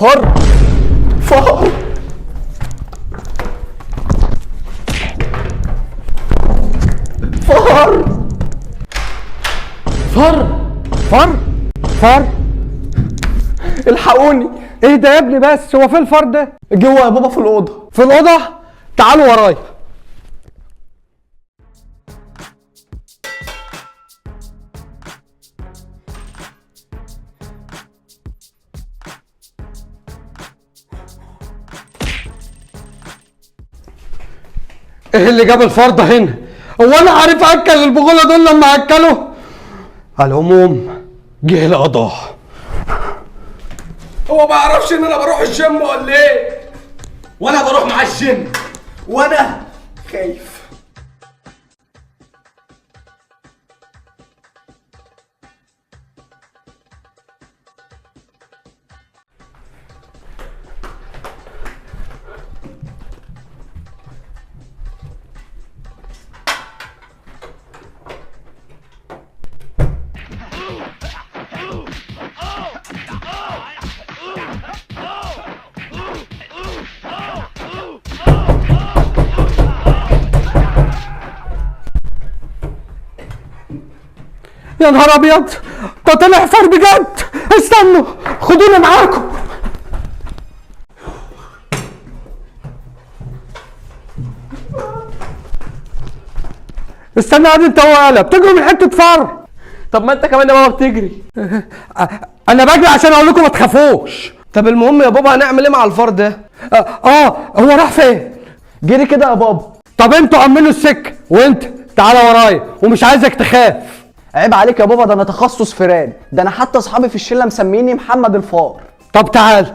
فار. فار فار فار فار فار. الحقوني. ايه ده يا ابني؟ بس هو فين الفار ده؟ جوه يا بابا في الأوضة. في الأوضة؟ تعالوا ورايا. ايه اللي جاب الفار ده هنا؟ هو انا عارف اكل البغله دول لما اكلوا؟ على العموم جه القضاء. هو ما يعرفش ان انا بروح الجيم ولا ايه؟ وانا بروح مع الجيم وانا خايف. يا نهار ابيض، ده طلع فار بجد. استنوا خدوني معاكم. استنى قاعد انت وقالة بتجروا من حته فار. طب ما انت كمان يا بابا بتجري. انا بجري عشان اقول لكم ما تخافوش. طب المهم يا بابا هنعمل ايه مع الفار ده؟ هو راح فين؟ جري كده يا بابا. طب انتوا امنوا السكه، وانت تعالى ورايا ومش عايزك تخاف. عيب عليك يا بابا، ده انا تخصص فيران، ده انا حتى اصحابي في الشله مسميني محمد الفار. طب تعال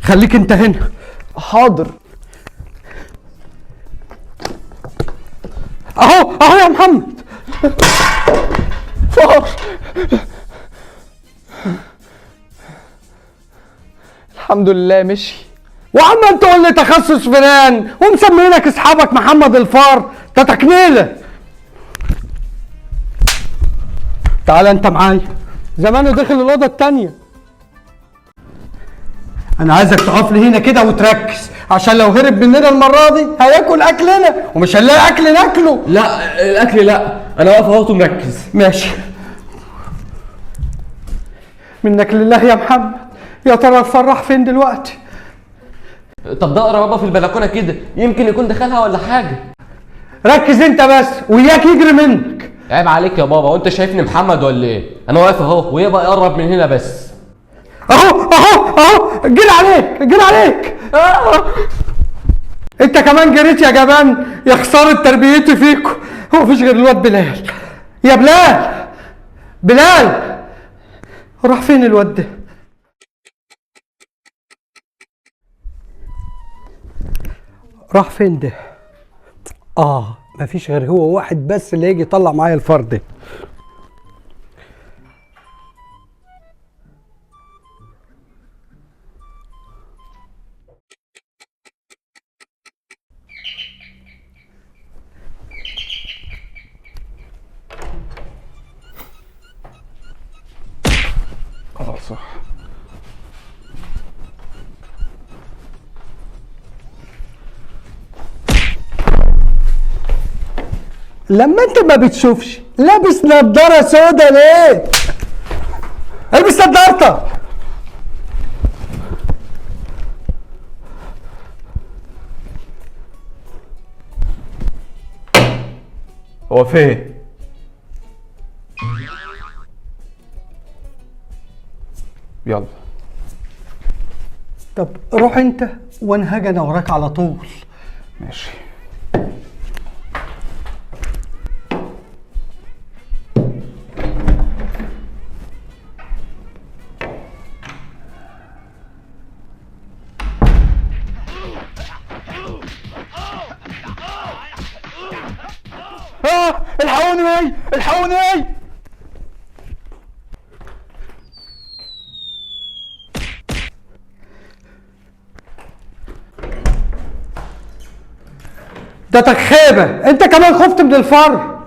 خليك انت هنا. حاضر. اهو يا محمد. فار. الحمد لله مشي. وعمال تقول لي تخصص فلان ومسمينك اصحابك محمد الفار، ده تكميله. تعالى انت معايا. زمانه دخل الاوضه التانيه. انا عايزك تقف لي هنا كده وتركز، عشان لو هرب مننا المره دي هياكل اكلنا ومش هنلاقي اكل ناكله. لا الاكل لا، انا واقف اهوت ومركز. ماشي. منك لله يا محمد. يا ترى الفار راح فين دلوقتي؟ طب دقر يا بابا في البلكونه كده، يمكن يكون دخلها ولا حاجه. ركز انت بس وياك يجري منك. عيب عليك يا بابا، وانت شايفني محمد ولا ايه؟ انا واقف اهو ويبقى يقرب من هنا بس. اهو جري عليك. انت كمان جريت يا جبان. يا خساره تربيتي فيكم. هو مفيش غير الواد بلال. يا بلال راح فين الواد ده؟ راح فين ده؟ مفيش غير هو واحد بس اللي يجي يطلع معايا الفار ده. صح. لما انت ما بتشوفش لابس نضاره سودا ليه؟ البس نضارتك. هو فين؟ يلا. طب روح انت وانا هاجي انا وراك على طول. ماشي. الحقوني. ده تخيبه، انت كمان خفت من الفار.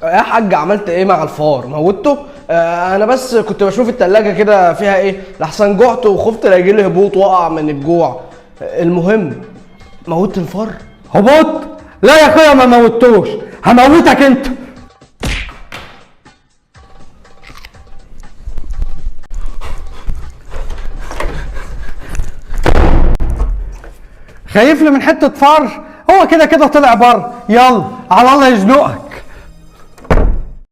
يا حاج عملت ايه مع الفار؟ موته؟ انا بس كنت بشوف التلاجة كده فيها ايه، لحسن جعت وخفت لا يجيلي هبوط واقع من الجوع. المهم موت الفار. هبوط؟ لا يا اخويا ما موتوش، هموتك انت. خايف لي من حته فار؟ هو كده كده طلع بره، يلا على الله يزنقك.